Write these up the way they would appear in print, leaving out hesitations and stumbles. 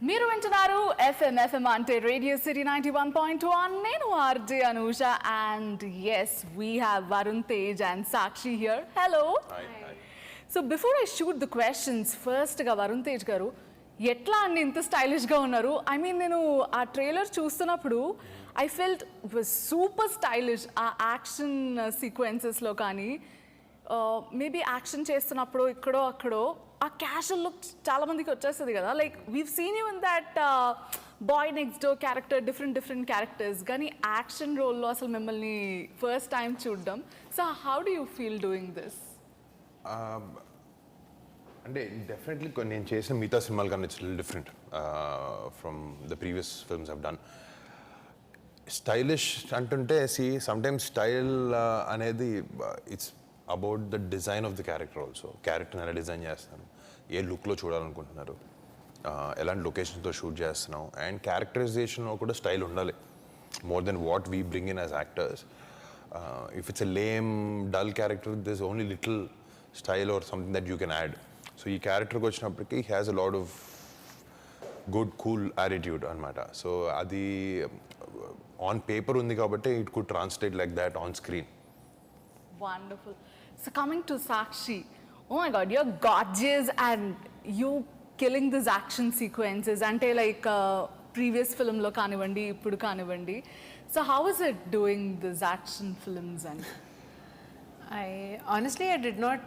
మీరు వింటున్నారు ఎఫ్ఎం అంటే రేడియో సిటీ 91.1. నేను RJ Anusha and yes we have Varun Tej and Sakshi here. Hello. So before I shoot the questions, ఫస్ట్గా వరుణ్ తేజ్ గారు ఎట్లా అండి ఇంత స్టైలిష్గా ఉన్నారు? ఐ మీన్ నేను ఆ ట్రైలర్ చూస్తున్నప్పుడు ఐ ఫెల్ట్ సూపర్ స్టైలిష్. ఆ యాక్షన్ సీక్వెన్సెస్లో కానీ మేబీ యాక్షన్ చేస్తున్నప్పుడు ఇక్కడో అక్కడో ఆ క్యాషువల్ లుక్ చాలా మందికి వచ్చేస్తుంది కదా. Like we've seen you in that boy next door character, different characters, కానీ యాక్షన్ రోల్లో అసలు మిమ్మల్ని ఫస్ట్ టైం చూడడం. So how do you feel doing this? అంటే డెఫినెట్లీ నేను చేసిన మిగతా సినిమాల కన్నా it's little different from the previous films have done. Stylish అంటుంటే సమ్టైమ్స్ స్టైల్ అనేది it's about the design of the character also. క్యారెక్టర్ని ఎలా డిజైన్ చేస్తాను, ఏ లుక్లో చూడాలనుకుంటున్నారు, ఎలాంటి లొకేషన్తో షూట్ చేస్తున్నాం, అండ్ క్యారెక్టరైజేషన్లో కూడా స్టైల్ ఉండాలి more than what we bring in as actors. If it's a lame dull character, this only little style or something that you can add. So ఈ క్యారెక్టర్కి వచ్చినప్పటికీ he has a lot of good cool attitude అనమాట. So అది on paper ఉంది కాబట్టి it could translate like that on screen. Wonderful. So coming to Sakshi, oh my God, you're gorgeous and you killing these action sequences. Ante like previous film lo kanivandi, ippudu kanivandi. So how is it doing these action films? And I did not.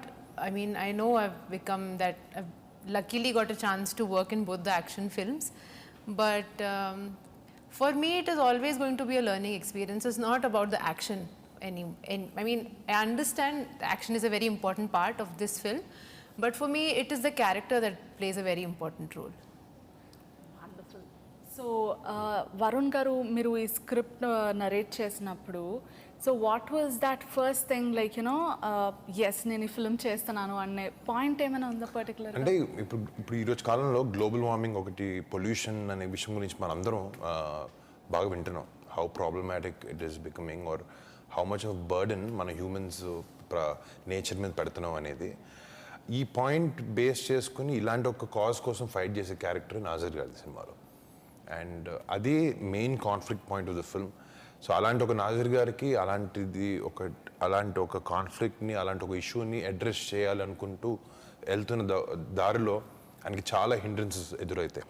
I mean, I know I've become that. I've luckily got a chance to work in both the action films, but for me, it is always going to be a learning experience. It's not about the action. I mean, I understand the action is a very important part of this film, but for me, it is the character that plays a very important role. Wonderful. So, Varun garu, మీరు ఈ script narrate చేసినప్పుడు, so what was that first thing, like, you know, yes, నేను ఈ film చేస్తున్నాను అనే point ఏమైనా ఉందా particular? అంటే ఇప్పుడు ఈరోజు కాలంలో గ్లోబల్ వార్మింగ్ ఒకటి, పొల్యూషన్ అనే విషయం గురించి మనందరం బాగా వింటున్నాం. How problematic it is becoming, or how much of burden మన హ్యూమన్స్ నేచర్ మీద పెడుతున్నాం అనేది. ఈ పాయింట్ బేస్ చేసుకుని ఇలాంటి ఒక కాజ్ కోసం ఫైట్ చేసే క్యారెక్టర్ నాజర్ గారి సినిమాలో, అండ్ అది main conflict point of the film. So అలాంటి ఒక నాజర్ గారికి అలాంటి ఒక కాన్ఫ్లిక్ట్ని, అలాంటి ఒక ఇష్యూని అడ్రస్ చేయాలనుకుంటూ వెళ్తున్న దారిలో ఆయనకి చాలా హిండ్రెన్సెస్ ఎదురవుతాయి.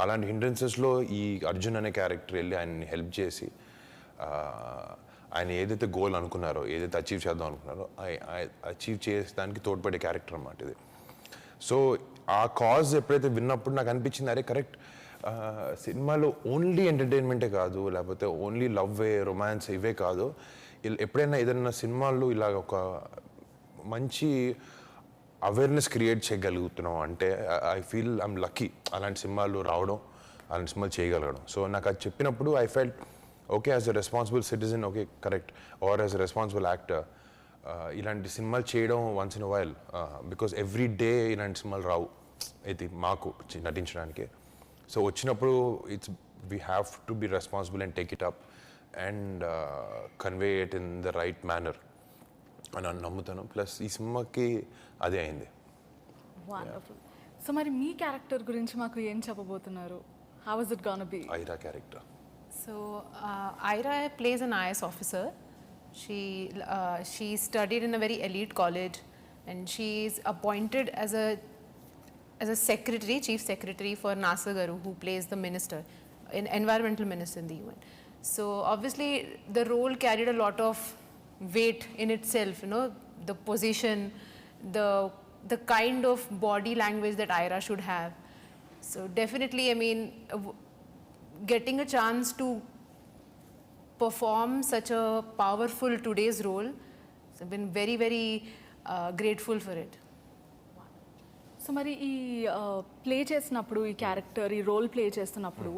అలాంటి హిండ్రెన్సెస్లో ఈ అర్జున్ అనే క్యారెక్టర్ వెళ్ళి ఆయన్ని హెల్ప్ చేసి ఆయన ఏదైతే గోల్ అనుకున్నారో, ఏదైతే అచీవ్ చేద్దాం అనుకున్నారో అచీవ్ చేసేదానికి తోడ్పడే క్యారెక్టర్ అన్నమాట ఇది. సో ఆ కాజ్ ఎప్పుడైతే విన్నప్పుడు నాకు అనిపించింది, అరే కరెక్ట్, సినిమాలో ఓన్లీ ఎంటర్టైన్మెంటే కాదు, లేకపోతే ఓన్లీ లవ్ రొమాన్స్ ఇవే కాదు, ఎప్పుడైనా ఏదైనా సినిమాల్లో ఇలాగ ఒక మంచి అవేర్నెస్ క్రియేట్ చేయగలుగుతున్నాం అంటే ఐ ఫీల్ ఐఎమ్ లక్కీ అలాంటి సినిమాలు రావడం, అలాంటి సినిమాలు చేయగలగడం. సో నాకు అది చెప్పినప్పుడు I felt okay, as a responsible citizen, okay correct, or as a responsible actor ఇలాంటి సినిమాలు చేయడం once in while, because every day ఇలాంటి సినిమాలు రావు ఇది మాకు నటించడానికి. సో వచ్చినప్పుడు it's we have to be responsible and take it up and convey it in the right manner అని నమ్ముతాను. ప్లస్ ఈ సినిమాకి అదే అయింది. వండర్ఫుల్. సో మరి మీ క్యారెక్టర్ గురించి మాకు ఏం చెప్పబోతున్నారు? How is it gonna be? Ira character. So, Ira plays an IS officer. She studied in a very elite college, and she is appointed as a secretary, chief secretary for NASA Garu, who plays the minister, environmental minister in the UN. So, obviously, the role carried a lot of weight in itself. You know, the position, the kind of body language that Ira should have. So, definitely, I mean, getting a chance to perform such a powerful today's role, I've been very, very grateful for it. So మరి ఈ play చేసినప్పుడు, ఈ character, ఈ role play చేస్తున్నప్పుడు,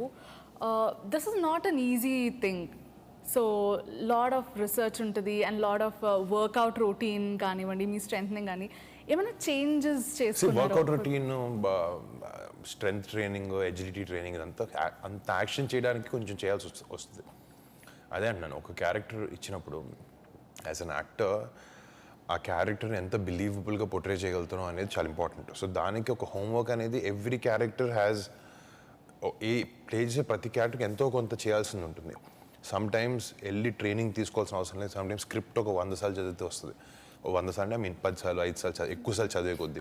this is not an easy thing. So lot of research ఉంటుంది and lot of workout routine కానివ్వండి, మీ strengthening కానీ ఏమైనా చేంజెస్ చేసుకున్నారు? Workout routine, strength training, agility training, అంత యాక్షన్ చేయడానికి కొంచెం చేయాల్సి వస్తుంది. అదే అంటున్నాను, ఒక క్యారెక్టర్ ఇచ్చినప్పుడు యాజ్ అన్ యాక్టర్ ఆ క్యారెక్టర్ని ఎంత బిలీవబుల్గా పోర్ట్రే చేయగలుగుతున్నాం అనేది చాలా ఇంపార్టెంట్. సో దానికి ఒక హోంవర్క్ అనేది every character has a play చేసే ప్రతి క్యారెక్టర్కి ఎంతో కొంత చేయాల్సింది ఉంటుంది. సమ్ టైమ్స్ వెళ్ళి ట్రైనింగ్ తీసుకోవాల్సిన అవసరం లేదు. సమ్ టైమ్స్ స్క్రిప్ట్ ఒక 100 సార్లు చదివితే వస్తుంది. 100 సార్లు అంటే 10 సార్లు 5 సార్లు ఎక్కువ సార్లు చదివే కొద్దీ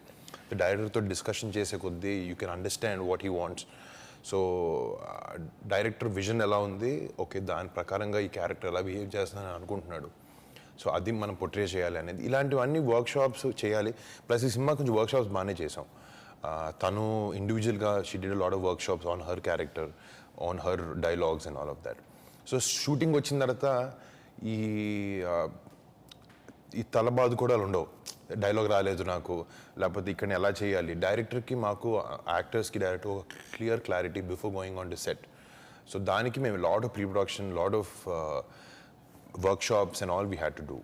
డైరెక్టర్తో డిస్కషన్ చేసే కొద్దీ you can understand what he wants. So director vision ఎలా ఉంది, ఓకే దాని ప్రకారంగా ఈ క్యారెక్టర్ ఎలా బిహేవ్ చేస్తుందని అనుకుంటున్నాడు. సో అది మనం పొట్రే చేయాలి అనేది, ఇలాంటివన్నీ వర్క్షాప్స్ చేయాలి. ప్లస్ ఈ సినిమా కొంచెం వర్క్షాప్స్ బాగానే చేసాం. తను ఇండివిజువల్గా she did lot of workshops on her character, on her dialogues and all of that. So shooting వచ్చిన తర్వాత ఈ తలబాదు కూడా ఉండవు. డైలాగ్ రాలేదు నాకు, లేకపోతే ఇక్కడ ఎలా చేయాలి. డైరెక్టర్కి మాకు యాక్టర్స్కి డైరెక్టర్ ఒక clear clarity before going on to set. So దానికి మేము lot of pre production, lot of workshops and all we had to do.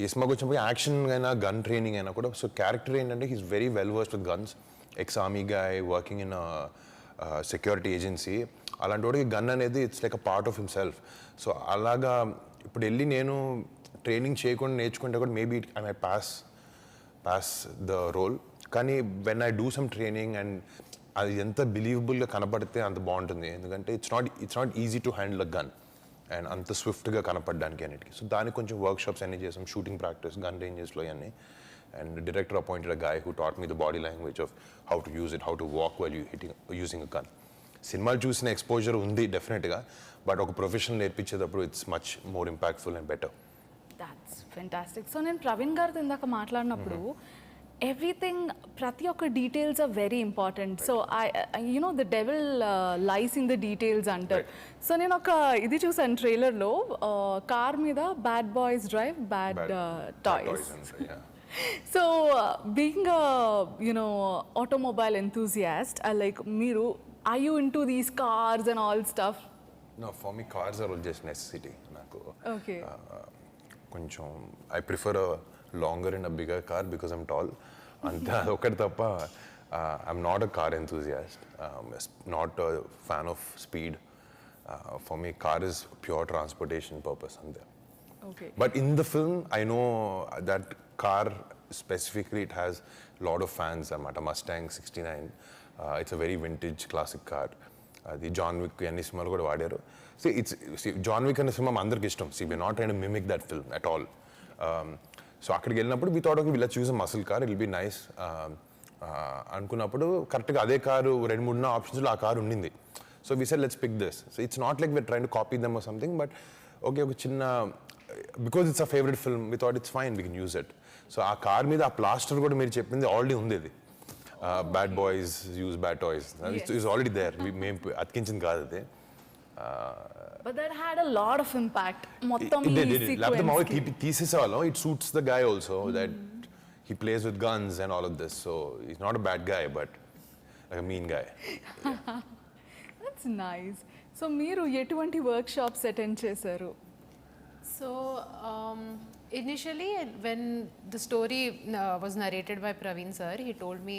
ఈ సినిమాకి వచ్చినప్పుడు యాక్షన్ అయినా గన్ ట్రైనింగ్ అయినా కూడా. సో క్యారెక్టర్ ఏంటంటే he's very well versed with guns, X-army guy working in security agency. అలాంటి వాడికి గన్ అనేది it's like a part of himself. So అలాగా ఇప్పుడు వెళ్ళి నేను ట్రైనింగ్ చేయకుండా నేర్చుకుంటే కూడా maybe I may pass the role. కానీ when I do some training and అది ఎంత బిలీవబుల్గా కనపడితే అంత బాగుంటుంది. ఎందుకంటే it's not easy to handle a gun and అంత స్విఫ్ట్గా కనపడడానికి అన్నిటికీ. సో దానికి కొంచెం వర్క్షాప్స్ అన్నీ చేసాం, షూటింగ్ ప్రాక్టీస్, గన్ రేంజెస్లో అన్నీ. And the director appointed a guy who taught me the body language of how to use it, how to walk while using a gun. సినిమాలు చూసిన ఎక్స్పోజర్ ఉంది డెఫినెట్గా, బట్ ఒక ప్రొఫెషనల్ నేర్పించేటప్పుడు it's much more impactful and better. That's fantastic. So నేను ప్రవీణ్ గారితో ఇందాక మాట్లాడినప్పుడు ఎవ్రీథింగ్, ప్రతి ఒక్క details are very important. So you know the devil lies in the details అంటారు. సో నేను ఒక ఇది చూసాను ట్రైలర్లో, కార్ మీద bad boys drive bad toys. So, being a automobile enthusiast, like Miru, are you into these cars and all stuff? No, for me cars are all just necessity. Okay. Koncham I prefer a longer and a bigger car because I'm tall. Anta okati tappa I'm not a car enthusiast. Not a fan of speed. For me car is pure transportation purpose ante. Okay. But in the film, I know that car specifically, it has a lot of fans. I'm at a Mustang 69. It's a very vintage classic car. The John Wick and Ismail kuda vaadaru. See, John Wick and Ismail andarki ishtam. See, we're not trying to mimic that film at all. So akkadiki vellinappudu we thought, okay, let's choose a muscle car. It'll be nice. Anukunnappudu correct ga ade car rendu moonu options lo aa car undindi. So we said let's pick this. So it's not like we're trying to copy them or something, but okay, oka chinna, because it's a favorite film, we thought it's fine, we can use it. So ఆ car మీద ఆ plaster కూడా మీరు చెప్పింది already ఉంది. అది bad boys use bad toys is already there. మేము అతికించింది కాదు అది. But that had a lot of impact. మొత్తం ఈ లేకపోతే మామూలు sequence. తీసేసేవాళ్ళం. It suits the guy also that he plays with guns and all of this. So is not a bad guy but like a mean guy. That's nice. So మీరు ఎటువంటి workshops attend చేశారు? So, initially, when the story was narrated by Praveen sir, he told me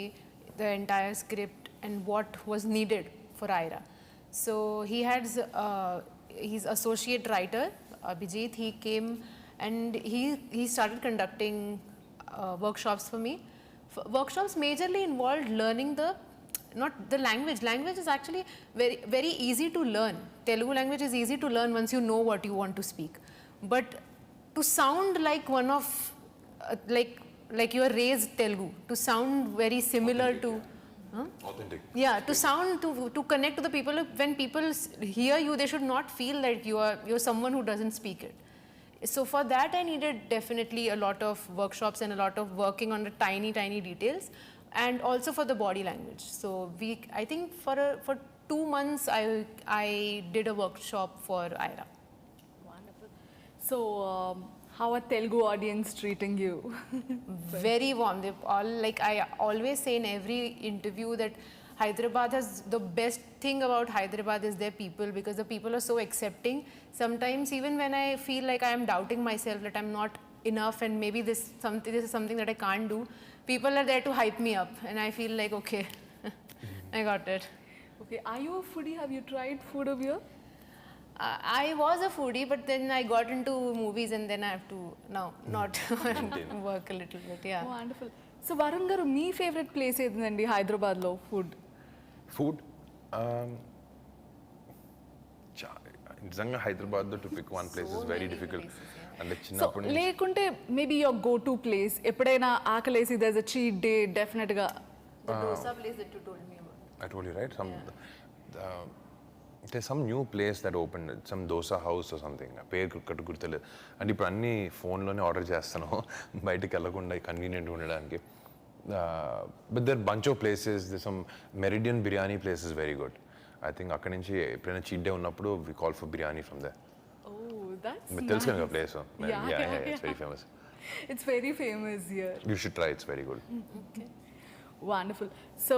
the entire script and what was needed for Aira. So, he had his associate writer, Abhijit, he came and he started conducting workshops for me. Workshops majorly involved learning not the language. Language is actually very, very easy to learn. Telugu language is easy to learn once you know what you want to speak. But to sound like one of, like you are raised Telugu, to sound very similar to, Authentic. yeah, to sound, to connect to the people. When people hear you, they should not feel that you're someone who doesn't speak it. So for that, I needed definitely a lot of workshops and a lot of working on the tiny details, and also for the body language. So I think for 2 months, I did a workshop for Aira. So how are Telugu audience treating you? Very warm. They all, like I always say in every interview, that Hyderabad has, the best thing about Hyderabad is their people, because the people are so accepting. Sometimes even when I feel like I am doubting myself, that I'm not enough and maybe this is something that I can't do, people are there to hype me up, and I feel like, okay, I got it. Okay, are you a foodie? Have you tried food over here? I was a foodie, but then I got into movies, and then I have to now not work a little bit. Yeah. Wonderful. So Varun garu, మీ favourite place ఏదండి హైదరాబాద్లో? Food food నిజంగా హైదరాబాద్లో to pick one place is very difficult. అంటే so చిన్నప్పటి నుంచి లేకుంటే maybe your go to place ఎప్పుడైనా ఆకలేసి there is a cheat day డెఫినెట్గా The dosa place that you told me about. I told you, right? There's some new place that opened, some dosa house or something. పేరు కట్టు గుర్తులేదు. అంటే ఇప్పుడు అన్ని ఫోన్లోనే ఆర్డర్ చేస్తాను బయటకు వెళ్ళకుండా కన్వీనియంట్గా ఉండడానికి. But there bunch of places the some Meridian biryani place is very good. I think అక్కడి నుంచి ఎప్పుడైనా చీట్ డే ఉన్నప్పుడు we call for biryani from there. మీకు తెలుసు కదా place? It's very famous. It's very famous here. You should try, it's very good. Wonderful. So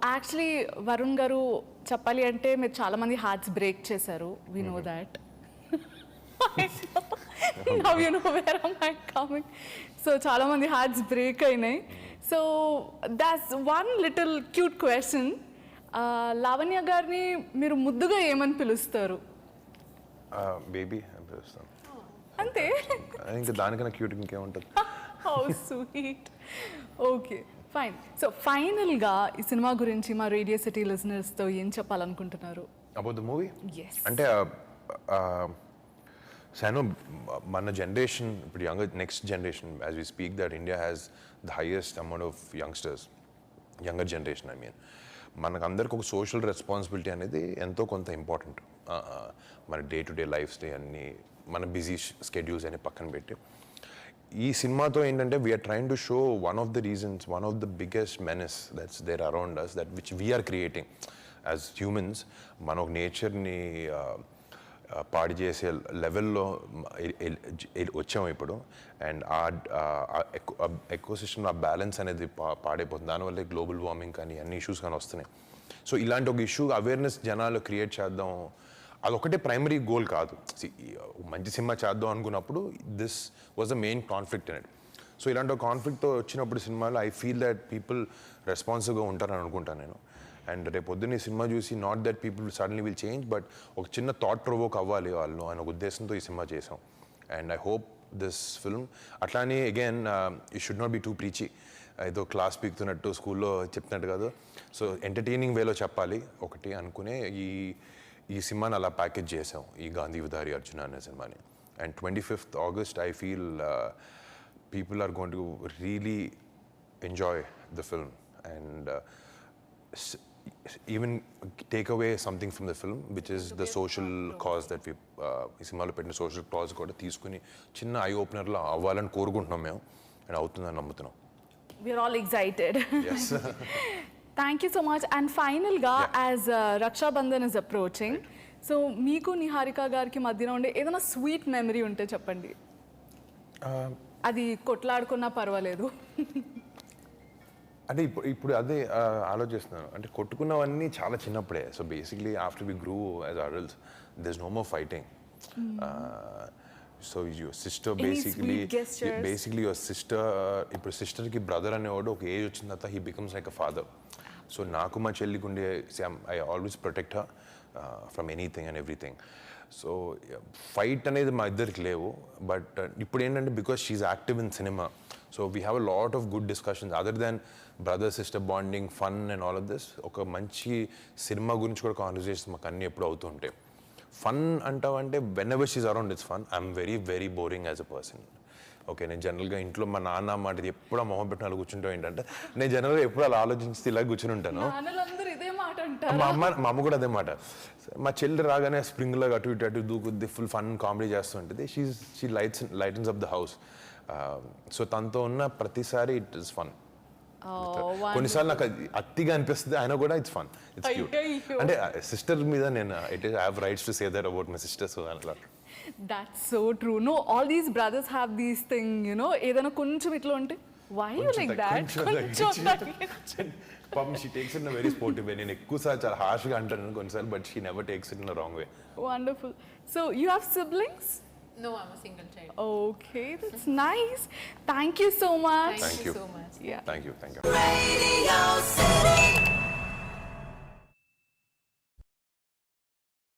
actually Varun గారు చెప్పాలి అంటే మీరు చాలా మంది హార్ట్స్ బ్రేక్ చేశారు. We know that. Now you know where I am coming. So చాలా మంది హార్ట్స్ బ్రేక్ అయినాయి. So that's one little cute question. Lavanya గారిని మీరు ముద్దుగా ఏమని పిలుస్తారు? బేబీ అని పిలుస్తాను అంతే. ఇంకా దానికన్నా క్యూట్ ఇంకేముంటుంది? How sweet. Okay fine. So ఫైనల్గా ఈ సినిమా గురించి మా రేడియో సిటీ లిజనర్స్తో ఏం చెప్పాలనుకుంటున్నారు? About the movie? Yes. అంటే సానో మన జనరేషన్ ఇప్పుడు next generation as we speak that India has the highest amount of youngsters, younger generation. I mean మనకందరికి ఒక సోషల్ రెస్పాన్సిబిలిటీ అనేది ఎంతో కొంత ఇంపార్టెంట్. మన day to day lifestyle అన్ని మన బిజీ స్కెడ్యూల్స్ అని పక్కన పెట్టి ఈ సినిమాతో ఏంటంటే we are trying to show one of the reasons, one of the biggest menace that's there around us, that which we are creating as humans. మన ఒక నేచర్ని పాడు చేసే లెవెల్లో వచ్చాము ఇప్పుడు. అండ్ ఆ ఎకోసిస్టమ్, ఆ బ్యాలెన్స్ అనేది పాడైపోతుంది. దానివల్ల గ్లోబల్ వార్మింగ్ కానీ అన్ని ఇష్యూస్ కానీ వస్తున్నాయి. సో ఇలాంటి ఒక ఇష్యూ అవేర్నెస్ జనాలు క్రియేట్ చేద్దాం, అదొకటే ప్రైమరీ గోల్ కాదు. మంచి సినిమా చేద్దాం అనుకున్నప్పుడు this was the main conflict in it. So ఇలాంటి ఒక కాన్ఫ్లిక్ట్తో వచ్చినప్పుడు సినిమాలో ఐ ఫీల్ దట్ పీపుల్ రెస్పాన్సివ్గా ఉంటారని అనుకుంటాను నేను. అండ్ రేపు పొద్దున్న ఈ సినిమా చూసి not that people suddenly will change, but ఒక చిన్న థాట్ ప్రొవోక్ అవ్వాలి వాళ్ళు అనే ఉద్దేశంతో ఈ సినిమా చేసాం. And I hope this film అట్లానే again it should not be too preachy, ఏదో క్లాస్ పీకుతున్నట్టు స్కూల్లో చెప్తున్నట్టు కాదు. సో ఎంటర్టైనింగ్ వేలో చెప్పాలి ఒకటి అనుకునే ఈ సినిమాని అలా ప్యాకేజ్ చేసాం, ఈ గాంధీవధారి అర్జున అనే సినిమాని. And 25th August I feel people are going to really enjoy the film and even take away something from the film which is the social cause that we ఈ సినిమాలో పెట్టిన సోషల్ కాజ్ కూడా తీసుకుని చిన్న ఐ ఓపెనర్లో అవ్వాలని కోరుకుంటున్నాం మేము. And అవుతుందని నమ్ముతున్నాం. We are all excited. Thank you so much. And ఫైనల్గా as Rakshabandhan is approaching, so మీకు నిహారిక గారికి మధ్యన ఉండే ఏదైనా స్వీట్ మెమరీ ఉంటే చెప్పండి. అది కొట్లాడుకున్నా పర్వాలేదు. అంటే ఇప్పుడు అదే ఆలోచిస్తున్నాను. అంటే కొట్టుకున్నవన్నీ చాలా చిన్నప్పుడే. So basically after we grew as adults there is no more fighting. So your sister basically your sister, ఇప్పుడు సిస్టర్కి బ్రదర్ అనేవాడు ఒక ఏజ్ వచ్చిన తర్వాత he becomes like a father. So నాకు మా చెల్లికి ఉండే I always protect her from anything and everything. So fight అనేది మా ఇద్దరికి లేవు. బట్ ఇప్పుడు ఏంటంటే because she's active in cinema, so we have a lot of good discussions other than brother sister bonding, fun and all of this. ఒక మంచి cinema గురించి కూడా కాన్వర్సేషన్స్ మాకు అన్నీ ఎప్పుడు అవుతూ ఉంటాయి. ఫన్ అంటావంటే whenever she's around it's fun. I'm very very boring as a person. Okay, నేను జనరల్గా ఇంట్లో మా నాన్న మాట ఎప్పుడు మొహం పెట్టిన వాళ్ళు కూర్చుంటాం. ఏంటంటే నేను జనరల్గా ఎప్పుడు అలా ఆలోచించి ఇలా కూర్చుని ఉంటాను. మా అమ్మ కూడా అదే మాట. మా చెల్లి రాగానే స్ప్రింగ్లో అటు ఇటు అటు దూకుద్ది, ఫుల్ ఫన్ కామెడీ చేస్తుంటుంది. She lightens up the house. So తనతో ఉన్న ప్రతిసారి ఇట్ ఇస్ ఫన్. కొన్నిసార్లు నాకు అత్తిగా అనిపిస్తుంది, అయినా కూడా ఇట్స్ ఫన్, ఇట్స్ క్యూట్. అంటే సిస్టర్ మీద నేను I have rights to say that about my sister. So అలా That's so true. No, all these brothers have these thing, you know, ఏదైనా కొంచెం ఇట్లా ఉంటే why you like that? Pam, she takes it in a very sportive way. నేను ఎక్కువసార్లు చాలా హార్ష్గా అంటాను కొన్నిసార్లు, but she never takes it in a wrong way. Wonderful. So you have siblings? No, I'm a single child. Okay, that's nice. Thank you so much. Thank you so much. Yeah. Thank you. Radio City.